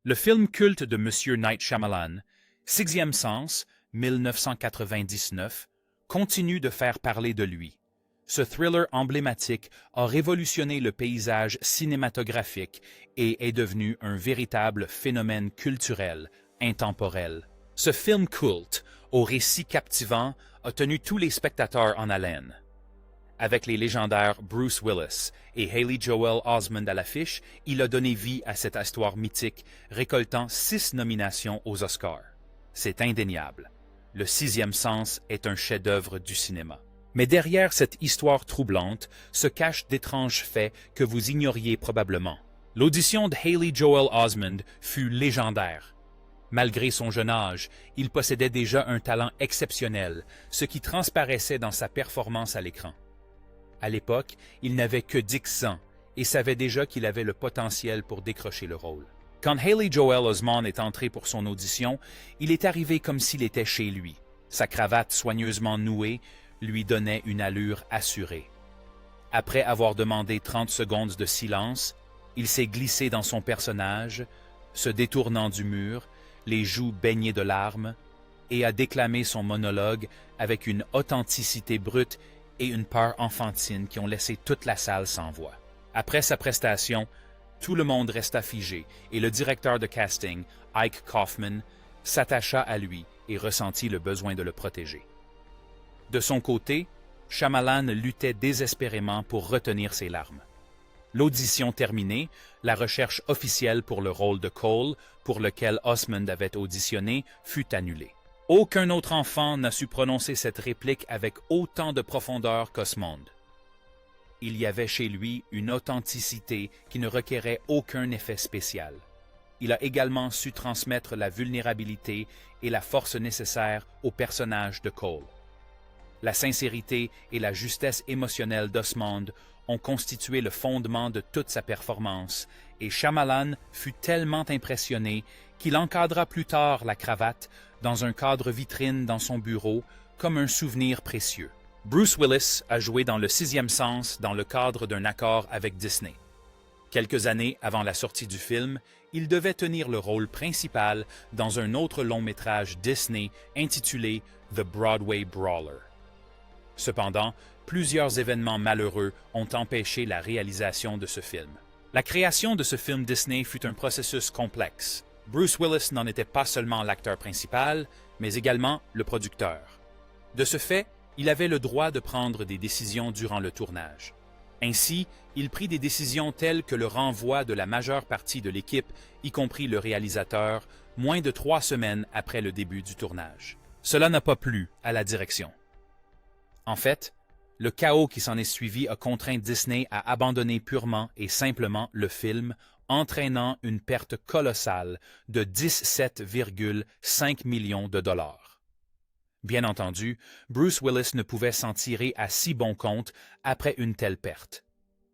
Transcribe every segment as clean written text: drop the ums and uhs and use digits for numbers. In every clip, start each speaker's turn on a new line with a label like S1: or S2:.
S1: Le film culte de Monsieur Night Shyamalan, Sixième Sens, 1999, continue de faire parler de lui. Ce thriller emblématique a révolutionné le paysage cinématographique et est devenu un véritable phénomène culturel, intemporel. Ce film culte, au récit captivant, a tenu tous les spectateurs en haleine. Avec les légendaires Bruce Willis et Haley Joel Osment à l'affiche, il a donné vie à cette histoire mythique, récoltant 6 nominations aux Oscars. C'est indéniable. Le Sixième Sens est un chef-d'œuvre du cinéma. Mais derrière cette histoire troublante se cachent d'étranges faits que vous ignoriez probablement. L'audition de Haley Joel Osment fut légendaire. Malgré son jeune âge, il possédait déjà un talent exceptionnel, ce qui transparaissait dans sa performance à l'écran. À l'époque, il n'avait que 10 ans et savait déjà qu'il avait le potentiel pour décrocher le rôle. Quand Haley Joel Osment est entré pour son audition, il est arrivé comme s'il était chez lui. Sa cravate soigneusement nouée lui donnait une allure assurée. Après avoir demandé 30 secondes de silence, il s'est glissé dans son personnage, se détournant du mur, les joues baignées de larmes, et a déclamé son monologue avec une authenticité brute et une peur enfantine qui ont laissé toute la salle sans voix. Après sa prestation, tout le monde resta figé et le directeur de casting, Ike Kaufman, s'attacha à lui et ressentit le besoin de le protéger. De son côté, Shyamalan luttait désespérément pour retenir ses larmes. L'audition terminée, la recherche officielle pour le rôle de Cole, pour lequel Osment avait auditionné, fut annulée. Aucun autre enfant n'a su prononcer cette réplique avec autant de profondeur qu'Osmond. Il y avait chez lui une authenticité qui ne requérait aucun effet spécial. Il a également su transmettre la vulnérabilité et la force nécessaires au personnage de Cole. La sincérité et la justesse émotionnelle d'Osmond ont constitué le fondement de toute sa performance, et Shyamalan fut tellement impressionné qu'il encadra plus tard la cravate dans un cadre vitrine dans son bureau comme un souvenir précieux. Bruce Willis a joué dans Le Sixième Sens dans le cadre d'un accord avec Disney. Quelques années avant la sortie du film, il devait tenir le rôle principal dans un autre long-métrage Disney intitulé The Broadway Brawler. Cependant, plusieurs événements malheureux ont empêché la réalisation de ce film. La création de ce film Disney fut un processus complexe. Bruce Willis n'en était pas seulement l'acteur principal, mais également le producteur. De ce fait, il avait le droit de prendre des décisions durant le tournage. Ainsi, il prit des décisions telles que le renvoi de la majeure partie de l'équipe, y compris le réalisateur, moins de 3 semaines après le début du tournage. Cela n'a pas plu à la direction. En fait, le chaos qui s'en est suivi a contraint Disney à abandonner purement et simplement le film, entraînant une perte colossale de 17,5 millions de dollars. Bien entendu, Bruce Willis ne pouvait s'en tirer à si bon compte après une telle perte.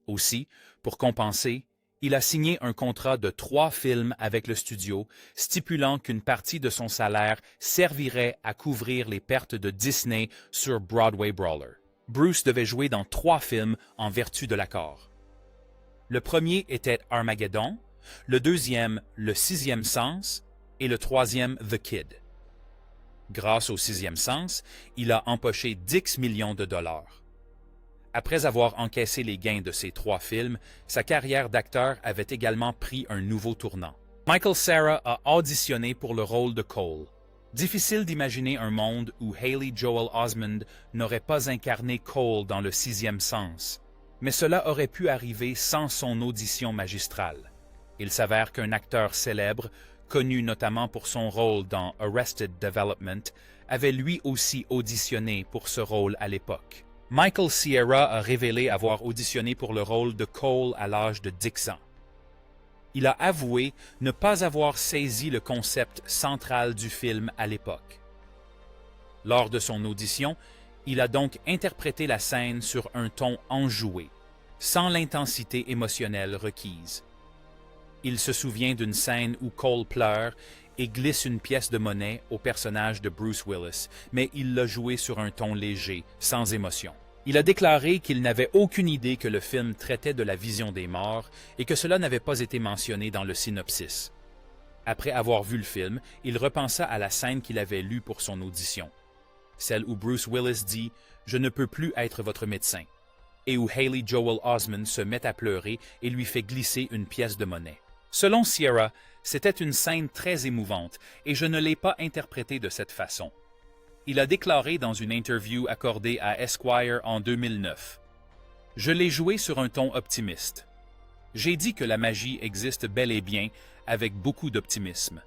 S1: Aussi, pour compenser, il a signé un contrat de 3 films avec le studio, stipulant qu'une partie de son salaire servirait à couvrir les pertes de Disney sur Broadway Brawler. Bruce devait jouer dans 3 films en vertu de l'accord. Le premier était Armageddon, le deuxième Le Sixième Sens et le troisième The Kid. Grâce au Sixième Sens, il a empoché 10 millions de dollars. Après avoir encaissé les gains de ces 3 films, sa carrière d'acteur avait également pris un nouveau tournant. Michael Cera a auditionné pour le rôle de Cole. Difficile d'imaginer un monde où Haley Joel Osment n'aurait pas incarné Cole dans Le Sixième Sens. Mais cela aurait pu arriver sans son audition magistrale. Il s'avère qu'un acteur célèbre, connu notamment pour son rôle dans Arrested Development, avait lui aussi auditionné pour ce rôle à l'époque. Michael Cera a révélé avoir auditionné pour le rôle de Cole à l'âge de 10 ans. Il a avoué ne pas avoir saisi le concept central du film à l'époque. Lors de son audition, il a donc interprété la scène sur un ton enjoué, sans l'intensité émotionnelle requise. Il se souvient d'une scène où Cole pleure et glisse une pièce de monnaie au personnage de Bruce Willis, mais il l'a joué sur un ton léger, sans émotion. Il a déclaré qu'il n'avait aucune idée que le film traitait de la vision des morts et que cela n'avait pas été mentionné dans le synopsis. Après avoir vu le film, il repensa à la scène qu'il avait lue pour son audition, celle où Bruce Willis dit « Je ne peux plus être votre médecin » et où Haley Joel Osment se met à pleurer et lui fait glisser une pièce de monnaie. Selon Sierra, c'était une scène très émouvante et je ne l'ai pas interprétée de cette façon. Il a déclaré dans une interview accordée à Esquire en 2009 « Je l'ai joué sur un ton optimiste. J'ai dit que la magie existe bel et bien avec beaucoup d'optimisme. »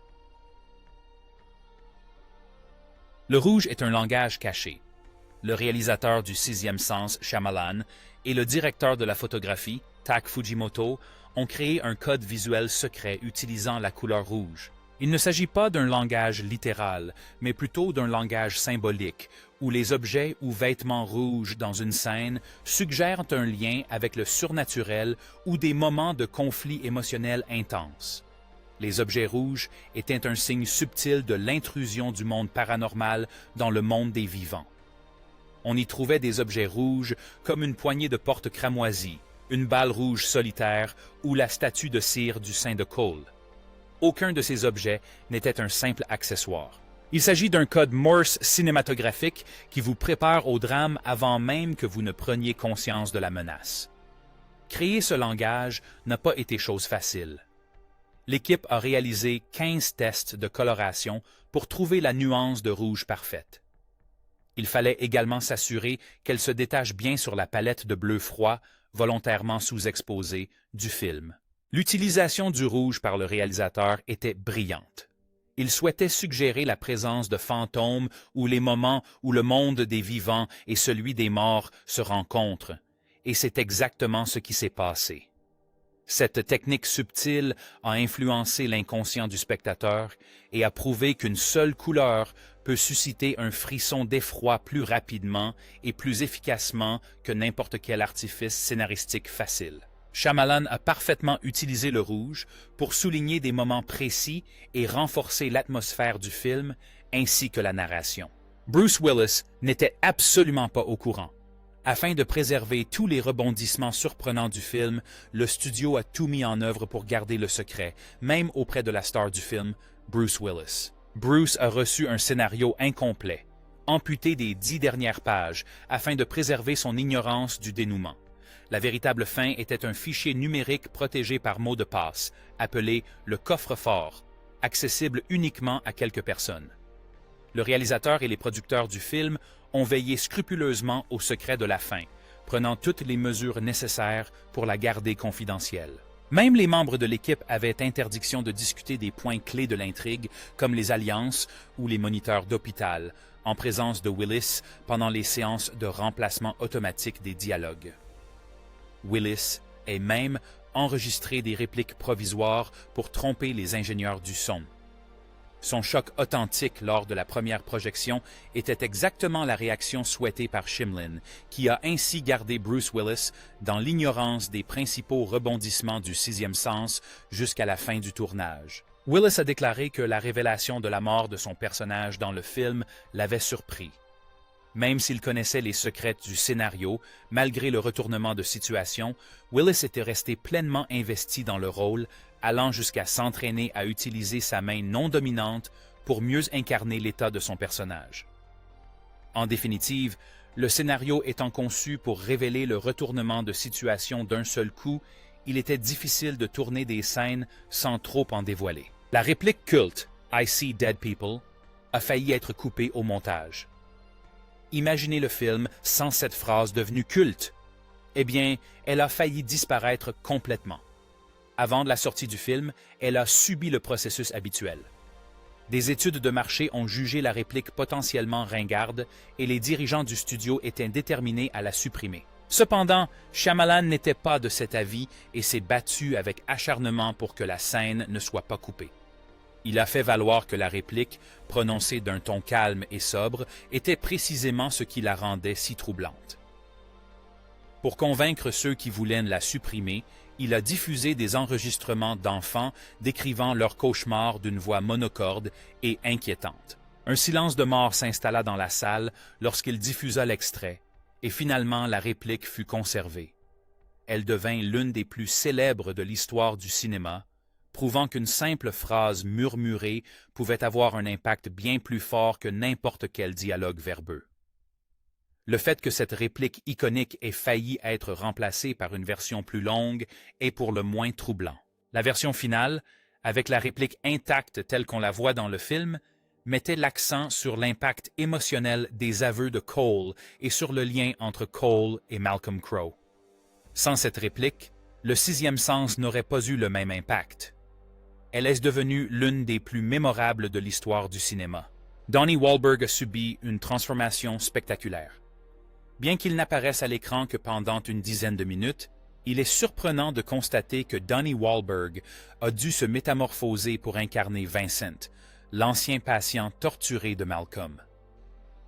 S1: Le rouge est un langage caché. Le réalisateur du Sixième Sens, Shyamalan, et le directeur de la photographie, Tak Fujimoto, ont créé un code visuel secret utilisant la couleur rouge. Il ne s'agit pas d'un langage littéral, mais plutôt d'un langage symbolique, où les objets ou vêtements rouges dans une scène suggèrent un lien avec le surnaturel ou des moments de conflit émotionnel intense. Les objets rouges étaient un signe subtil de l'intrusion du monde paranormal dans le monde des vivants. On y trouvait des objets rouges comme une poignée de porte cramoisie, une balle rouge solitaire ou la statue de cire du saint de Cole. Aucun de ces objets n'était un simple accessoire. Il s'agit d'un code Morse cinématographique qui vous prépare au drame avant même que vous ne preniez conscience de la menace. Créer ce langage n'a pas été chose facile. L'équipe a réalisé 15 tests de coloration pour trouver la nuance de rouge parfaite. Il fallait également s'assurer qu'elle se détache bien sur la palette de bleu froid, volontairement sous-exposée, du film. L'utilisation du rouge par le réalisateur était brillante. Il souhaitait suggérer la présence de fantômes ou les moments où le monde des vivants et celui des morts se rencontrent, et c'est exactement ce qui s'est passé. Cette technique subtile a influencé l'inconscient du spectateur et a prouvé qu'une seule couleur peut susciter un frisson d'effroi plus rapidement et plus efficacement que n'importe quel artifice scénaristique facile. Shyamalan a parfaitement utilisé le rouge pour souligner des moments précis et renforcer l'atmosphère du film ainsi que la narration. Bruce Willis n'était absolument pas au courant. Afin de préserver tous les rebondissements surprenants du film, le studio a tout mis en œuvre pour garder le secret, même auprès de la star du film, Bruce Willis. Bruce a reçu un scénario incomplet, amputé des 10 dernières pages, afin de préserver son ignorance du dénouement. La véritable fin était un fichier numérique protégé par mot de passe, appelé le coffre-fort, accessible uniquement à quelques personnes. Le réalisateur et les producteurs du film ont veillé scrupuleusement au secret de la fin, prenant toutes les mesures nécessaires pour la garder confidentielle. Même les membres de l'équipe avaient interdiction de discuter des points clés de l'intrigue, comme les alliances ou les moniteurs d'hôpital, en présence de Willis pendant les séances de remplacement automatique des dialogues. Willis a même enregistré des répliques provisoires pour tromper les ingénieurs du son. Son choc authentique lors de la première projection était exactement la réaction souhaitée par Shyamalan, qui a ainsi gardé Bruce Willis dans l'ignorance des principaux rebondissements du Sixième Sens jusqu'à la fin du tournage. Willis a déclaré que la révélation de la mort de son personnage dans le film l'avait surpris. Même s'il connaissait les secrets du scénario, malgré le retournement de situation, Willis était resté pleinement investi dans le rôle, allant jusqu'à s'entraîner à utiliser sa main non dominante pour mieux incarner l'état de son personnage. En définitive, le scénario étant conçu pour révéler le retournement de situation d'un seul coup, il était difficile de tourner des scènes sans trop en dévoiler. La réplique culte « I see dead people » a failli être coupée au montage. Imaginez le film sans cette phrase devenue culte. Eh bien, elle a failli disparaître complètement. Avant la sortie du film, elle a subi le processus habituel. Des études de marché ont jugé la réplique potentiellement ringarde et les dirigeants du studio étaient déterminés à la supprimer. Cependant, Shyamalan n'était pas de cet avis et s'est battu avec acharnement pour que la scène ne soit pas coupée. Il a fait valoir que la réplique, prononcée d'un ton calme et sobre, était précisément ce qui la rendait si troublante. Pour convaincre ceux qui voulaient la supprimer, il a diffusé des enregistrements d'enfants décrivant leurs cauchemars d'une voix monocorde et inquiétante. Un silence de mort s'installa dans la salle lorsqu'il diffusa l'extrait, et finalement la réplique fut conservée. Elle devint l'une des plus célèbres de l'histoire du cinéma, prouvant qu'une simple phrase murmurée pouvait avoir un impact bien plus fort que n'importe quel dialogue verbeux. Le fait que cette réplique iconique ait failli être remplacée par une version plus longue est pour le moins troublant. La version finale, avec la réplique intacte telle qu'on la voit dans le film, mettait l'accent sur l'impact émotionnel des aveux de Cole et sur le lien entre Cole et Malcolm Crowe. Sans cette réplique, Le sixième sens n'aurait pas eu le même impact. Elle est devenue l'une des plus mémorables de l'histoire du cinéma. Donnie Wahlberg a subi une transformation spectaculaire. Bien qu'il n'apparaisse à l'écran que pendant une dizaine de minutes, il est surprenant de constater que Donnie Wahlberg a dû se métamorphoser pour incarner Vincent, l'ancien patient torturé de Malcolm.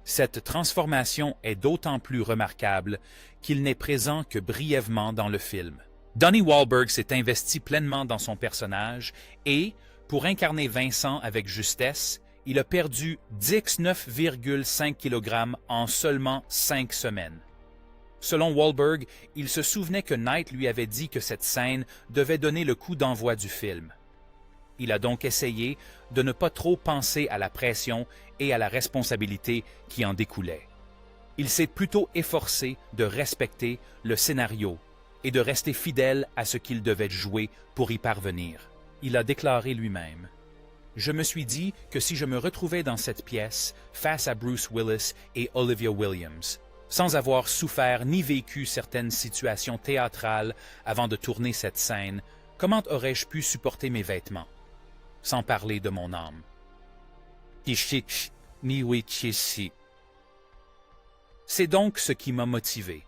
S1: Cette transformation est d'autant plus remarquable qu'il n'est présent que brièvement dans le film. Donnie Wahlberg s'est investi pleinement dans son personnage et, pour incarner Vincent avec justesse, il a perdu 19,5 kg en seulement 5 semaines. Selon Wahlberg, il se souvenait que Knight lui avait dit que cette scène devait donner le coup d'envoi du film. Il a donc essayé de ne pas trop penser à la pression et à la responsabilité qui en découlaient. Il s'est plutôt efforcé de respecter le scénario et de rester fidèle à ce qu'il devait jouer pour y parvenir. Il a déclaré lui-même: « Je me suis dit que si je me retrouvais dans cette pièce face à Bruce Willis et Olivia Williams, sans avoir souffert ni vécu certaines situations théâtrales avant de tourner cette scène, comment aurais-je pu supporter mes vêtements? Sans parler de mon âme. » C'est donc ce qui m'a motivé.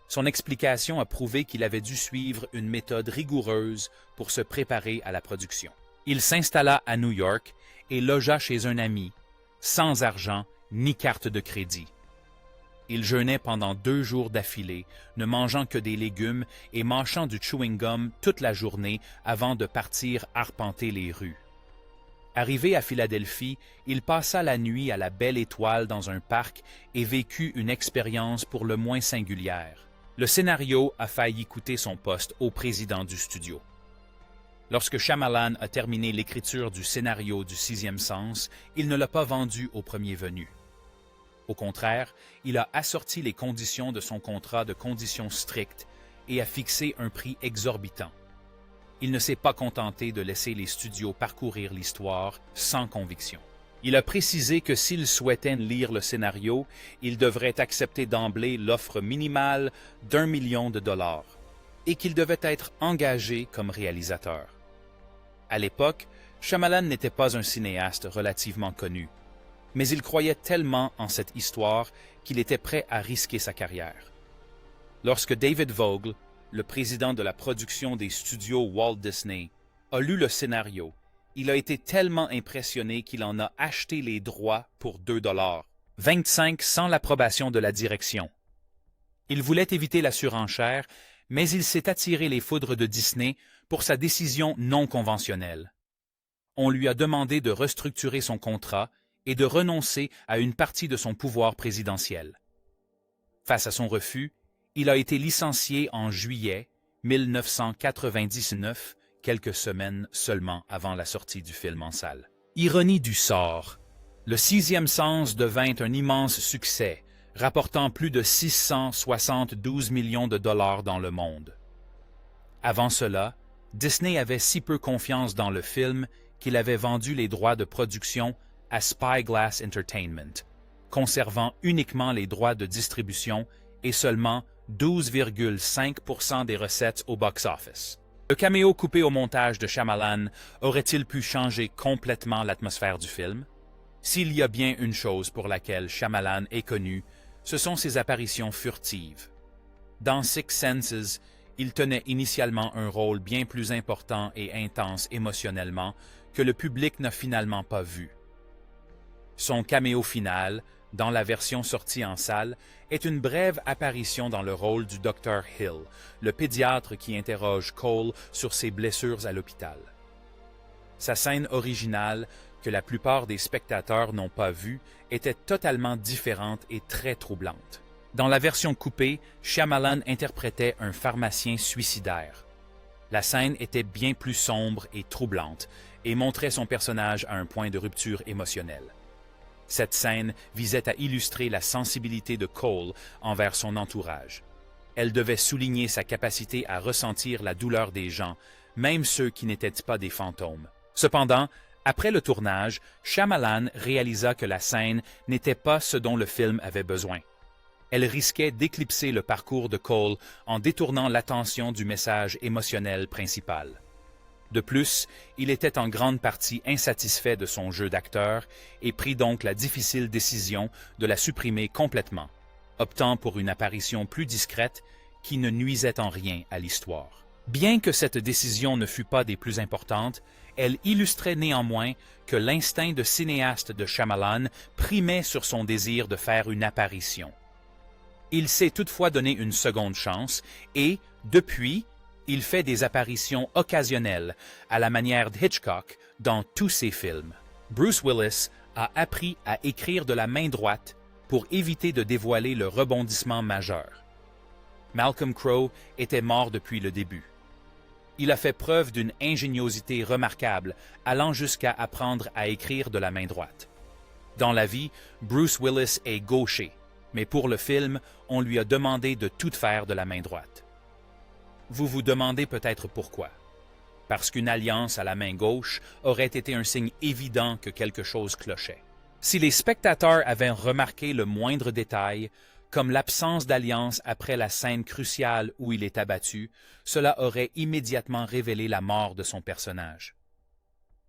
S1: Son explication a prouvé qu'il avait dû suivre une méthode rigoureuse pour se préparer à la production. Il s'installa à New York et logea chez un ami, sans argent ni carte de crédit. Il jeûnait pendant 2 jours d'affilée, ne mangeant que des légumes et mâchant du chewing-gum toute la journée avant de partir arpenter les rues. Arrivé à Philadelphie, il passa la nuit à la Belle Étoile dans un parc et vécut une expérience pour le moins singulière. Le scénario a failli coûter son poste au président du studio. Lorsque Shyamalan a terminé l'écriture du scénario du Sixième Sens, il ne l'a pas vendu au premier venu. Au contraire, il a assorti les conditions de son contrat de conditions strictes et a fixé un prix exorbitant. Il ne s'est pas contenté de laisser les studios parcourir l'histoire sans conviction. Il a précisé que s'il souhaitait lire le scénario, il devrait accepter d'emblée l'offre minimale d'1 million de dollars et qu'il devait être engagé comme réalisateur. À l'époque, Shyamalan n'était pas un cinéaste relativement connu, mais il croyait tellement en cette histoire qu'il était prêt à risquer sa carrière. Lorsque David Vogel, le président de la production des studios Walt Disney, a lu le scénario, il a été tellement impressionné qu'il en a acheté les droits pour 2 $, 25 sans l'approbation de la direction. Il voulait éviter la surenchère, mais il s'est attiré les foudres de Disney pour sa décision non conventionnelle. On lui a demandé de restructurer son contrat et de renoncer à une partie de son pouvoir présidentiel. Face à son refus, il a été licencié en juillet 1999, quelques semaines seulement avant la sortie du film en salle. Ironie du sort, Le Sixième Sens devint un immense succès, rapportant plus de 672 millions de dollars dans le monde. Avant cela, Disney avait si peu confiance dans le film qu'il avait vendu les droits de production à Spyglass Entertainment, conservant uniquement les droits de distribution et seulement 12,5% des recettes au box-office. Le caméo coupé au montage de Shyamalan aurait-il pu changer complètement l'atmosphère du film? S'il y a bien une chose pour laquelle Shyamalan est connu, ce sont ses apparitions furtives. Dans Six Senses, il tenait initialement un rôle bien plus important et intense émotionnellement que le public n'a finalement pas vu. Son caméo final, dans la version sortie en salle, est une brève apparition dans le rôle du Dr. Hill, le pédiatre qui interroge Cole sur ses blessures à l'hôpital. Sa scène originale, que la plupart des spectateurs n'ont pas vue, était totalement différente et très troublante. Dans la version coupée, Shyamalan interprétait un pharmacien suicidaire. La scène était bien plus sombre et troublante et montrait son personnage à un point de rupture émotionnelle. Cette scène visait à illustrer la sensibilité de Cole envers son entourage. Elle devait souligner sa capacité à ressentir la douleur des gens, même ceux qui n'étaient pas des fantômes. Cependant, après le tournage, Shyamalan réalisa que la scène n'était pas ce dont le film avait besoin. Elle risquait d'éclipser le parcours de Cole en détournant l'attention du message émotionnel principal. De plus, il était en grande partie insatisfait de son jeu d'acteur et prit donc la difficile décision de la supprimer complètement, optant pour une apparition plus discrète qui ne nuisait en rien à l'histoire. Bien que cette décision ne fût pas des plus importantes, elle illustrait néanmoins que l'instinct de cinéaste de Shyamalan primait sur son désir de faire une apparition. Il s'est toutefois donné une seconde chance et, depuis, il fait des apparitions occasionnelles à la manière d'Hitchcock dans tous ses films. Bruce Willis a appris à écrire de la main droite pour éviter de dévoiler le rebondissement majeur. Malcolm Crowe était mort depuis le début. Il a fait preuve d'une ingéniosité remarquable, allant jusqu'à apprendre à écrire de la main droite. Dans la vie, Bruce Willis est gaucher, mais pour le film, on lui a demandé de tout faire de la main droite. Vous vous demandez peut-être pourquoi. Parce qu'une alliance à la main gauche aurait été un signe évident que quelque chose clochait. Si les spectateurs avaient remarqué le moindre détail, comme l'absence d'alliance après la scène cruciale où il est abattu, cela aurait immédiatement révélé la mort de son personnage.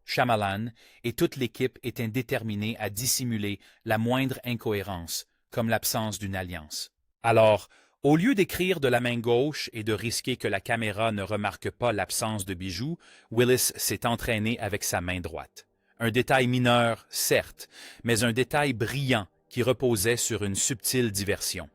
S1: Shyamalan et toute l'équipe étaient déterminés à dissimuler la moindre incohérence, comme l'absence d'une alliance. Alors, au lieu d'écrire de la main gauche et de risquer que la caméra ne remarque pas l'absence de bijoux, Willis s'est entraîné avec sa main droite. Un détail mineur, certes, mais un détail brillant qui reposait sur une subtile diversion.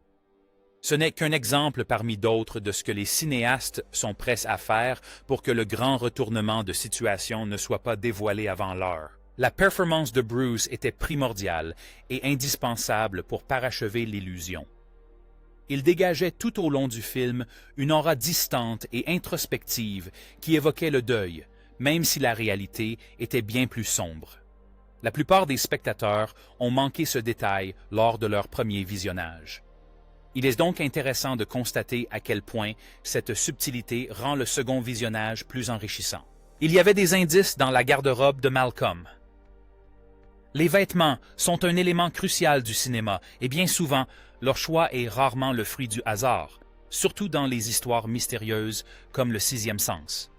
S1: Ce n'est qu'un exemple parmi d'autres de ce que les cinéastes sont prêts à faire pour que le grand retournement de situation ne soit pas dévoilé avant l'heure. La performance de Bruce était primordiale et indispensable pour parachever l'illusion. Il dégageait tout au long du film une aura distante et introspective qui évoquait le deuil, même si la réalité était bien plus sombre. La plupart des spectateurs ont manqué ce détail lors de leur premier visionnage. Il est donc intéressant de constater à quel point cette subtilité rend le second visionnage plus enrichissant. Il y avait des indices dans la garde-robe de Malcolm. Les vêtements sont un élément crucial du cinéma et bien souvent, leur choix est rarement le fruit du hasard, surtout dans les histoires mystérieuses comme le sixième sens.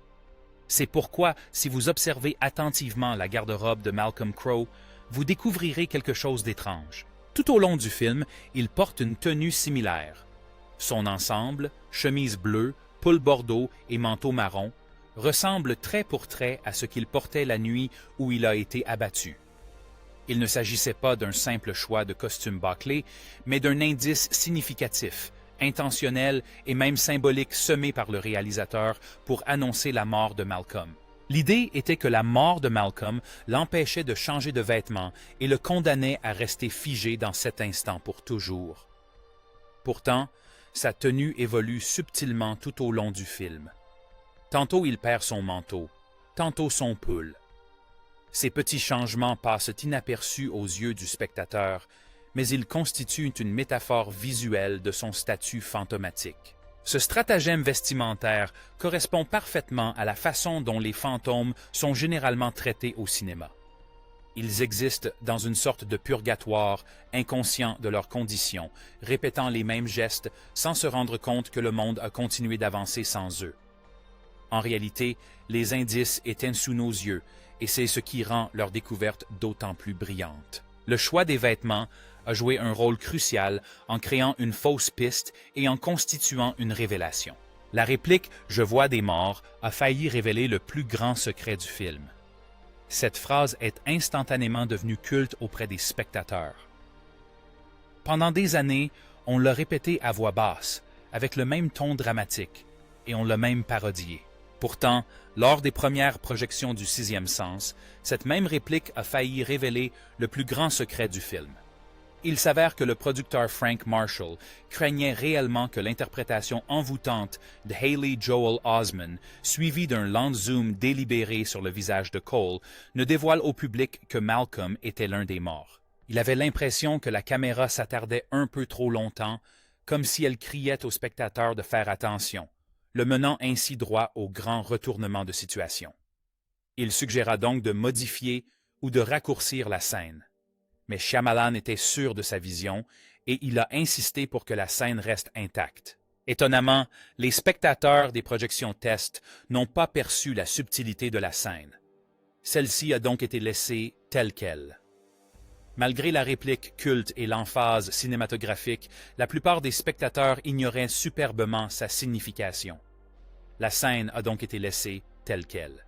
S1: C'est pourquoi, si vous observez attentivement la garde-robe de Malcolm Crowe, vous découvrirez quelque chose d'étrange. Tout au long du film, il porte une tenue similaire. Son ensemble, chemise bleue, pull bordeaux et manteau marron, ressemble trait pour trait à ce qu'il portait la nuit où il a été abattu. Il ne s'agissait pas d'un simple choix de costume bâclé, mais d'un indice significatif, intentionnel et même symbolique semé par le réalisateur pour annoncer la mort de Malcolm. L'idée était que la mort de Malcolm l'empêchait de changer de vêtements et le condamnait à rester figé dans cet instant pour toujours. Pourtant, sa tenue évolue subtilement tout au long du film. Tantôt il perd son manteau, tantôt son pull. Ces petits changements passent inaperçus aux yeux du spectateur, mais ils constituent une métaphore visuelle de son statut fantomatique. Ce stratagème vestimentaire correspond parfaitement à la façon dont les fantômes sont généralement traités au cinéma. Ils existent dans une sorte de purgatoire, inconscient de leurs conditions, répétant les mêmes gestes sans se rendre compte que le monde a continué d'avancer sans eux. En réalité, les indices étaient sous nos yeux, et c'est ce qui rend leur découverte d'autant plus brillante. Le choix des vêtements a joué un rôle crucial en créant une fausse piste et en constituant une révélation. La réplique « Je vois des morts » a failli révéler le plus grand secret du film. Cette phrase est instantanément devenue culte auprès des spectateurs. Pendant des années, on l'a répété à voix basse, avec le même ton dramatique, et on l'a même parodié. Pourtant, lors des premières projections du sixième sens, cette même réplique a failli révéler le plus grand secret du film. Il s'avère que le producteur Frank Marshall craignait réellement que l'interprétation envoûtante de Haley Joel Osment, suivie d'un lent zoom délibéré sur le visage de Cole, ne dévoile au public que Malcolm était l'un des morts. Il avait l'impression que la caméra s'attardait un peu trop longtemps, comme si elle criait au spectateur de faire attention, le menant ainsi droit au grand retournement de situation. Il suggéra donc de modifier ou de raccourcir la scène. Mais Shyamalan était sûr de sa vision et il a insisté pour que la scène reste intacte. Étonnamment, les spectateurs des projections test n'ont pas perçu la subtilité de la scène. Celle-ci a donc été laissée telle qu'elle. Malgré la réplique culte et l'emphase cinématographique, la plupart des spectateurs ignoraient superbement sa signification. La scène a donc été laissée telle qu'elle.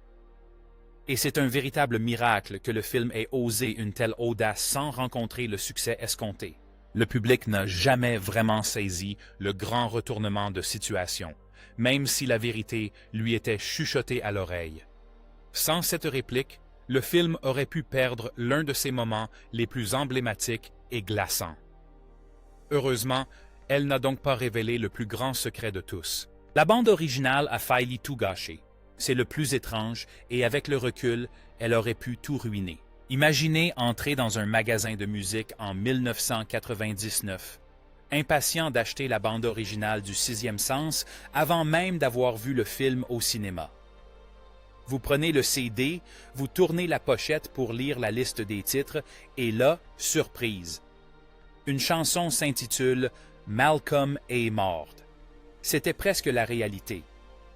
S1: Et c'est un véritable miracle que le film ait osé une telle audace sans rencontrer le succès escompté. Le public n'a jamais vraiment saisi le grand retournement de situation, même si la vérité lui était chuchotée à l'oreille. Sans cette réplique, le film aurait pu perdre l'un de ses moments les plus emblématiques et glaçants. Heureusement, elle n'a donc pas révélé le plus grand secret de tous. La bande originale a failli tout gâcher. C'est le plus étrange, et avec le recul, elle aurait pu tout ruiner. Imaginez entrer dans un magasin de musique en 1999, impatient d'acheter la bande originale du Sixième Sens avant même d'avoir vu le film au cinéma. Vous prenez le CD, vous tournez la pochette pour lire la liste des titres, et là, surprise. Une chanson s'intitule « Malcolm est mort ». C'était presque la réalité.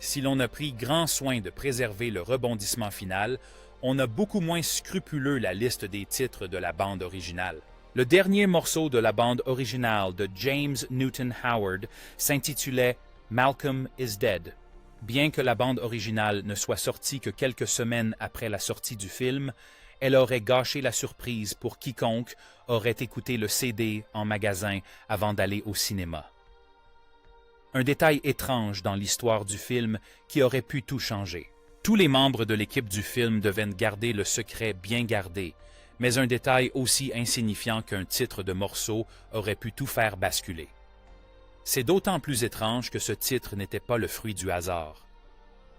S1: Si l'on a pris grand soin de préserver le rebondissement final, on a beaucoup moins scrupuleux la liste des titres de la bande originale. Le dernier morceau de la bande originale de James Newton Howard s'intitulait « Malcolm is Dead ». Bien que la bande originale ne soit sortie que quelques semaines après la sortie du film, elle aurait gâché la surprise pour quiconque aurait écouté le CD en magasin avant d'aller au cinéma. Un détail étrange dans l'histoire du film qui aurait pu tout changer. Tous les membres de l'équipe du film devaient garder le secret bien gardé, mais un détail aussi insignifiant qu'un titre de morceau aurait pu tout faire basculer. C'est d'autant plus étrange que ce titre n'était pas le fruit du hasard.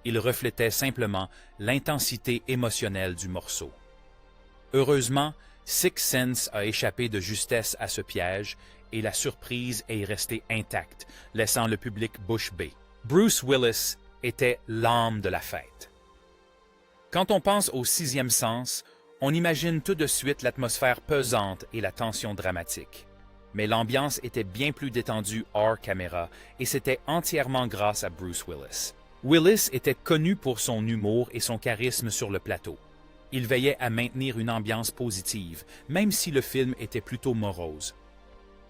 S1: Il reflétait simplement l'intensité émotionnelle du morceau. Heureusement, Six Sense a échappé de justesse à ce piège et la surprise est restée intacte, laissant le public bouche bée. Bruce Willis était l'âme de la fête. Quand on pense au Sixième Sens, on imagine tout de suite l'atmosphère pesante et la tension dramatique. Mais l'ambiance était bien plus détendue hors caméra et c'était entièrement grâce à Bruce Willis. Willis était connu pour son humour et son charisme sur le plateau. Il veillait à maintenir une ambiance positive, même si le film était plutôt morose.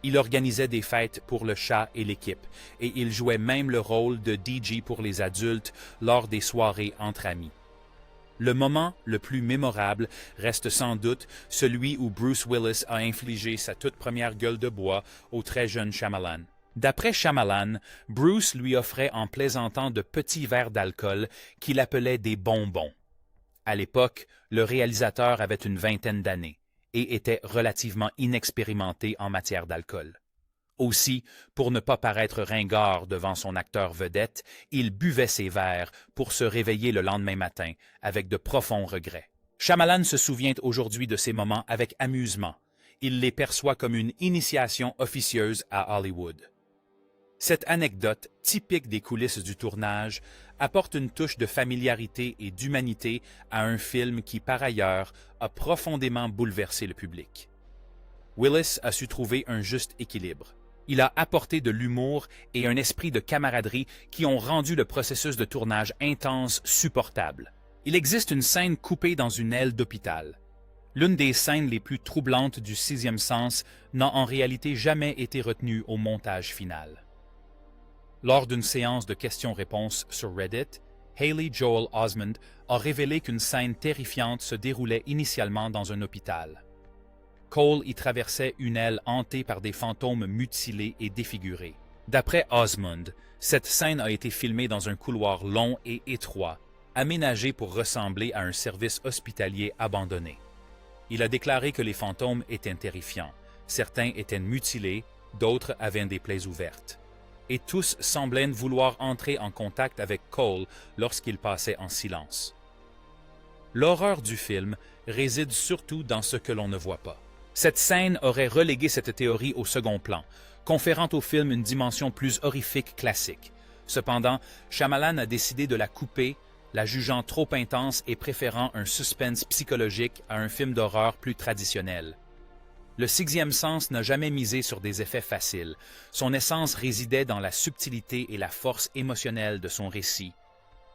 S1: Il organisait des fêtes pour le chat et l'équipe, et il jouait même le rôle de DJ pour les adultes lors des soirées entre amis. Le moment le plus mémorable reste sans doute celui où Bruce Willis a infligé sa toute première gueule de bois au très jeune Shyamalan. D'après Shyamalan, Bruce lui offrait en plaisantant de petits verres d'alcool qu'il appelait des bonbons. À l'époque, le réalisateur avait une vingtaine d'années et était relativement inexpérimenté en matière d'alcool. Aussi, pour ne pas paraître ringard devant son acteur vedette, il buvait ses verres pour se réveiller le lendemain matin avec de profonds regrets. Shyamalan se souvient aujourd'hui de ces moments avec amusement. Il les perçoit comme une initiation officieuse à Hollywood. Cette anecdote, typique des coulisses du tournage, apporte une touche de familiarité et d'humanité à un film qui, par ailleurs, a profondément bouleversé le public. Willis a su trouver un juste équilibre. Il a apporté de l'humour et un esprit de camaraderie qui ont rendu le processus de tournage intense supportable. Il existe une scène coupée dans une aile d'hôpital. L'une des scènes les plus troublantes du Sixième Sens n'a en réalité jamais été retenue au montage final. Lors d'une séance de questions-réponses sur Reddit, Haley Joel Osment a révélé qu'une scène terrifiante se déroulait initialement dans un hôpital. Cole y traversait une aile hantée par des fantômes mutilés et défigurés. D'après Osmond, cette scène a été filmée dans un couloir long et étroit, aménagé pour ressembler à un service hospitalier abandonné. Il a déclaré que les fantômes étaient terrifiants, Certains étaient mutilés, d'autres avaient des plaies ouvertes. Et tous semblaient vouloir entrer en contact avec Cole lorsqu'il passait en silence. L'horreur du film réside surtout dans ce que l'on ne voit pas. Cette scène aurait relégué cette théorie au second plan, conférant au film une dimension plus horrifique classique. Cependant, Shyamalan a décidé de la couper, la jugeant trop intense et préférant un suspense psychologique à un film d'horreur plus traditionnel. Le sixième sens n'a jamais misé sur des effets faciles. Son essence résidait dans la subtilité et la force émotionnelle de son récit,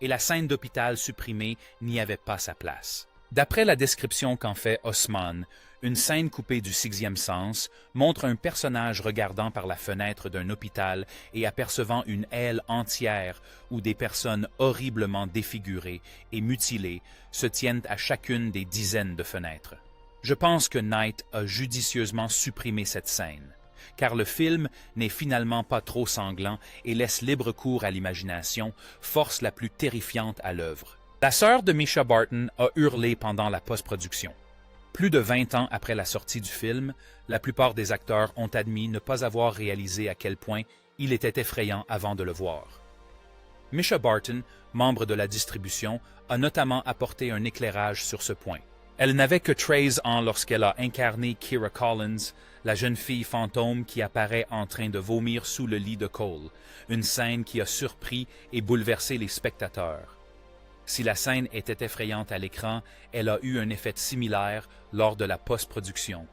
S1: et la scène d'hôpital supprimée n'y avait pas sa place. D'après la description qu'en fait Osman, une scène coupée du sixième sens montre un personnage regardant par la fenêtre d'un hôpital et apercevant une aile entière où des personnes horriblement défigurées et mutilées se tiennent à chacune des dizaines de fenêtres. Je pense que Knight a judicieusement supprimé cette scène, car le film n'est finalement pas trop sanglant et laisse libre cours à l'imagination, force la plus terrifiante à l'œuvre. La sœur de Mischa Barton a hurlé pendant la post-production. Plus de 20 ans après la sortie du film, la plupart des acteurs ont admis ne pas avoir réalisé à quel point il était effrayant avant de le voir. Mischa Barton, membre de la distribution, a notamment apporté un éclairage sur ce point. Elle n'avait que 13 ans lorsqu'elle a incarné Kira Collins, la jeune fille fantôme qui apparaît en train de vomir sous le lit de Cole, une scène qui a surpris et bouleversé les spectateurs. Si la scène était effrayante à l'écran, elle a eu un effet similaire lors de la post-production.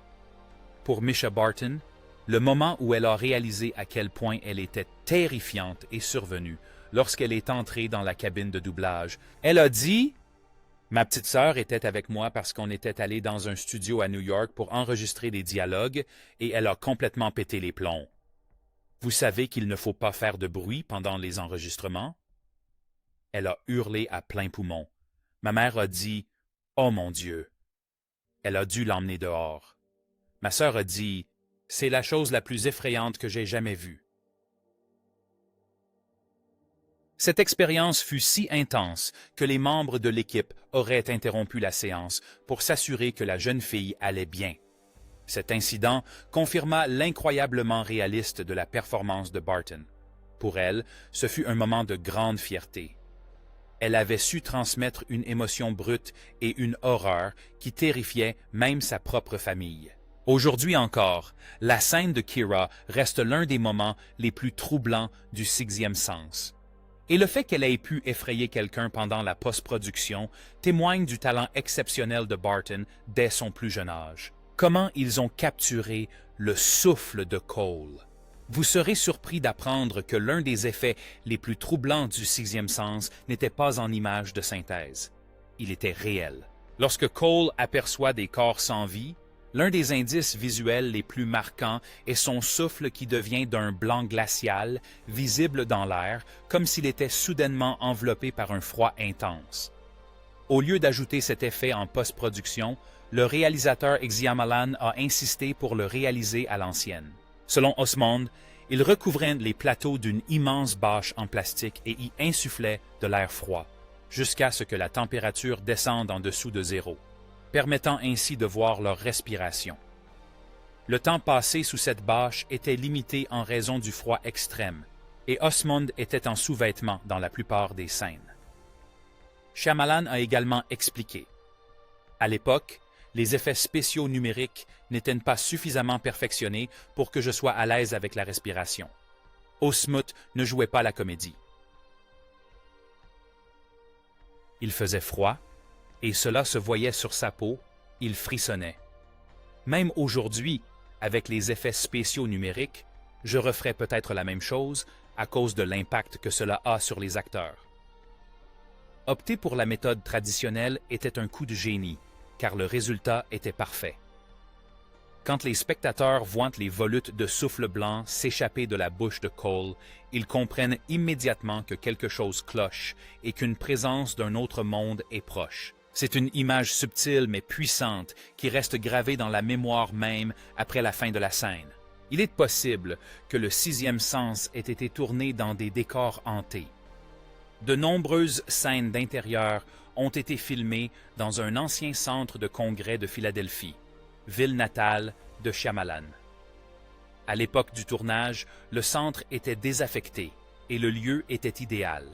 S1: Pour Mischa Barton, le moment où elle a réalisé à quel point elle était terrifiante est survenu lorsqu'elle est entrée dans la cabine de doublage. Elle a dit « Ma petite sœur était avec moi parce qu'on était allé dans un studio à New York pour enregistrer des dialogues et elle a complètement pété les plombs. Vous savez qu'il ne faut pas faire de bruit pendant les enregistrements? » Elle a hurlé à plein poumon. Ma mère a dit « Oh mon Dieu !» Elle a dû l'emmener dehors. Ma sœur a dit « C'est la chose la plus effrayante que j'ai jamais vue. » Cette expérience fut si intense que les membres de l'équipe auraient interrompu la séance pour s'assurer que la jeune fille allait bien. Cet incident confirma l'incroyablement réaliste de la performance de Barton. Pour elle, ce fut un moment de grande fierté. Elle avait su transmettre une émotion brute et une horreur qui terrifiait même sa propre famille. Aujourd'hui encore, la scène de Kira reste l'un des moments les plus troublants du sixième sens. Et le fait qu'elle ait pu effrayer quelqu'un pendant la post-production témoigne du talent exceptionnel de Barton dès son plus jeune âge. Comment ils ont capturé le souffle de Cole. Vous serez surpris d'apprendre que l'un des effets les plus troublants du sixième sens n'était pas en image de synthèse. Il était réel. Lorsque Cole aperçoit des corps sans vie, l'un des indices visuels les plus marquants est son souffle qui devient d'un blanc glacial, visible dans l'air, comme s'il était soudainement enveloppé par un froid intense. Au lieu d'ajouter cet effet en post-production, le réalisateur Shyamalan a insisté pour le réaliser à l'ancienne. Selon Osmond, il recouvrait les plateaux d'une immense bâche en plastique et y insufflait de l'air froid, jusqu'à ce que la température descende en dessous de zéro, permettant ainsi de voir leur respiration. Le temps passé sous cette bâche était limité en raison du froid extrême, et Osmond était en sous-vêtements dans la plupart des scènes. Shyamalan a également expliqué. À l'époque, les effets spéciaux numériques n'étaient pas suffisamment perfectionnés pour que je sois à l'aise avec la respiration. Osmond ne jouait pas la comédie. Il faisait froid, et cela se voyait sur sa peau, il frissonnait. Même aujourd'hui, avec les effets spéciaux numériques, je referais peut-être la même chose à cause de l'impact que cela a sur les acteurs. Opter pour la méthode traditionnelle était un coup de génie, car le résultat était parfait. Quand les spectateurs voient les volutes de souffle blanc s'échapper de la bouche de Cole, ils comprennent immédiatement que quelque chose cloche et qu'une présence d'un autre monde est proche. C'est une image subtile mais puissante qui reste gravée dans la mémoire même après la fin de la scène. Il est possible que le sixième sens ait été tourné dans des décors hantés. De nombreuses scènes d'intérieur ont été filmées dans un ancien centre de congrès de Philadelphie, ville natale de Shyamalan. À l'époque du tournage, le centre était désaffecté et le lieu était idéal.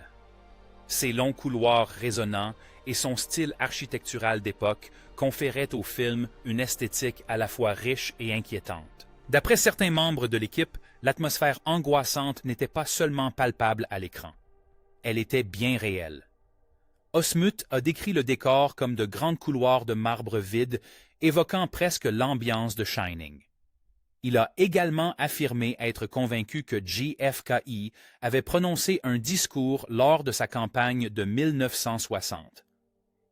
S1: Ses longs couloirs résonnants et son style architectural d'époque conféraient au film une esthétique à la fois riche et inquiétante. D'après certains membres de l'équipe, l'atmosphère angoissante n'était pas seulement palpable à l'écran. Elle était bien réelle. Osmuth a décrit le décor comme de grands couloirs de marbre vides, évoquant presque l'ambiance de Shining. Il a également affirmé être convaincu que JFKE avait prononcé un discours lors de sa campagne de 1960.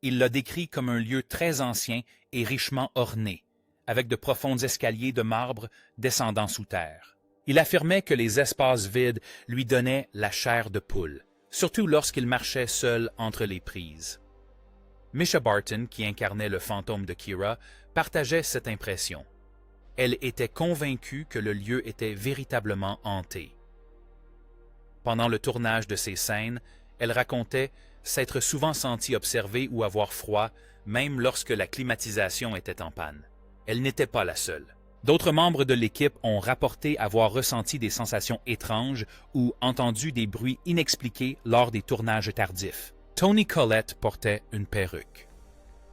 S1: Il l'a décrit comme un lieu très ancien et richement orné, avec de profonds escaliers de marbre descendant sous terre. Il affirmait que les espaces vides lui donnaient la chair de poule, surtout lorsqu'il marchait seul entre les prises. Mischa Barton, qui incarnait le fantôme de Kira, partageait cette impression. Elle était convaincue que le lieu était véritablement hanté. Pendant le tournage de ces scènes, elle racontait s'être souvent sentie observée ou avoir froid, même lorsque la climatisation était en panne. Elle n'était pas la seule. D'autres membres de l'équipe ont rapporté avoir ressenti des sensations étranges ou entendu des bruits inexpliqués lors des tournages tardifs. Toni Collette portait une perruque.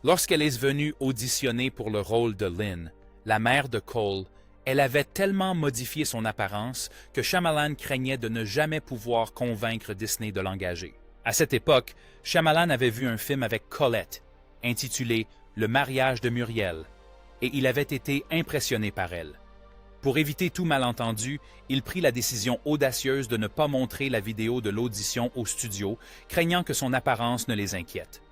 S1: Lorsqu'elle est venue auditionner pour le rôle de Lynn, la mère de Cole, elle avait tellement modifié son apparence que Shyamalan craignait de ne jamais pouvoir convaincre Disney de l'engager. À cette époque, Shyamalan avait vu un film avec Collette, intitulé « Le mariage de Muriel », et il avait été impressionné par elle. Pour éviter tout malentendu, il prit la décision audacieuse de ne pas montrer la vidéo de l'audition au studio, craignant que son apparence ne les inquiète.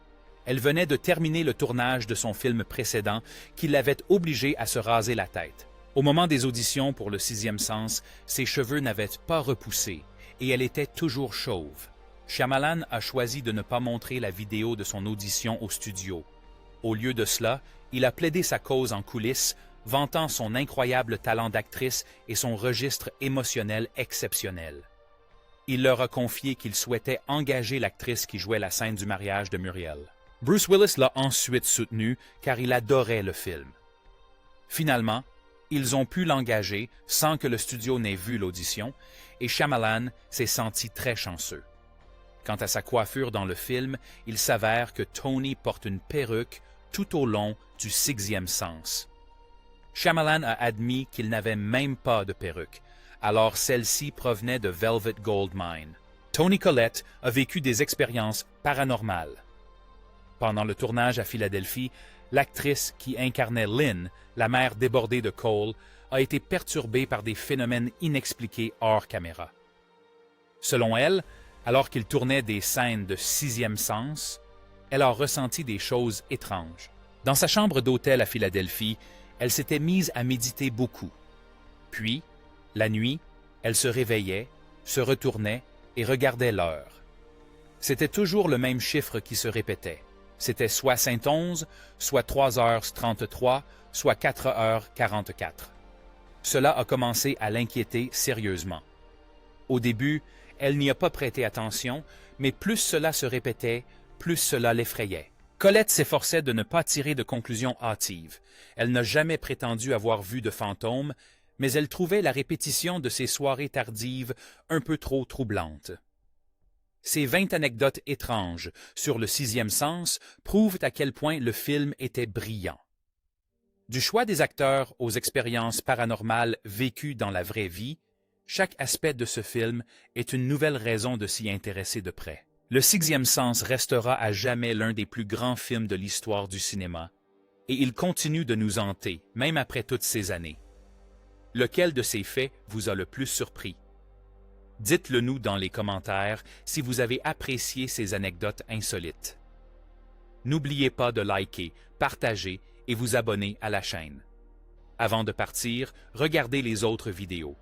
S1: Elle venait de terminer le tournage de son film précédent qui l'avait obligée à se raser la tête. Au moment des auditions pour Le Sixième Sens, ses cheveux n'avaient pas repoussé et elle était toujours chauve. Shyamalan a choisi de ne pas montrer la vidéo de son audition au studio. Au lieu de cela, il a plaidé sa cause en coulisses, vantant son incroyable talent d'actrice et son registre émotionnel exceptionnel. Il leur a confié qu'il souhaitait engager l'actrice qui jouait la scène du mariage de Muriel. Bruce Willis l'a ensuite soutenu car il adorait le film. Finalement, ils ont pu l'engager sans que le studio n'ait vu l'audition et Shyamalan s'est senti très chanceux. Quant à sa coiffure dans le film, il s'avère que Toni porte une perruque tout au long du Sixième Sens. Shyamalan a admis qu'il n'avait même pas de perruque, alors celle-ci provenait de Velvet Goldmine. Toni Collette a vécu des expériences paranormales. Pendant le tournage à Philadelphie, l'actrice qui incarnait Lynn, la mère débordée de Cole, a été perturbée par des phénomènes inexpliqués hors caméra. Selon elle, alors qu'il tournait des scènes de Sixième Sens, elle a ressenti des choses étranges. Dans sa chambre d'hôtel à Philadelphie, elle s'était mise à méditer beaucoup. Puis, la nuit, elle se réveillait, se retournait et regardait l'heure. C'était toujours le même chiffre qui se répétait. C'était soit Saint-11, soit 3h33, soit 4h44. Cela a commencé à l'inquiéter sérieusement. Au début, elle n'y a pas prêté attention, mais plus cela se répétait, plus cela l'effrayait. Collette s'efforçait de ne pas tirer de conclusions hâtives. Elle n'a jamais prétendu avoir vu de fantômes, mais elle trouvait la répétition de ces soirées tardives un peu trop troublante. Ces 20 anecdotes étranges sur le Sixième Sens prouvent à quel point le film était brillant. Du choix des acteurs aux expériences paranormales vécues dans la vraie vie, chaque aspect de ce film est une nouvelle raison de s'y intéresser de près. Le Sixième Sens restera à jamais l'un des plus grands films de l'histoire du cinéma, et il continue de nous hanter, même après toutes ces années. Lequel de ces faits vous a le plus surpris? Dites-le nous dans les commentaires si vous avez apprécié ces anecdotes insolites. N'oubliez pas de liker, partager et vous abonner à la chaîne. Avant de partir, regardez les autres vidéos.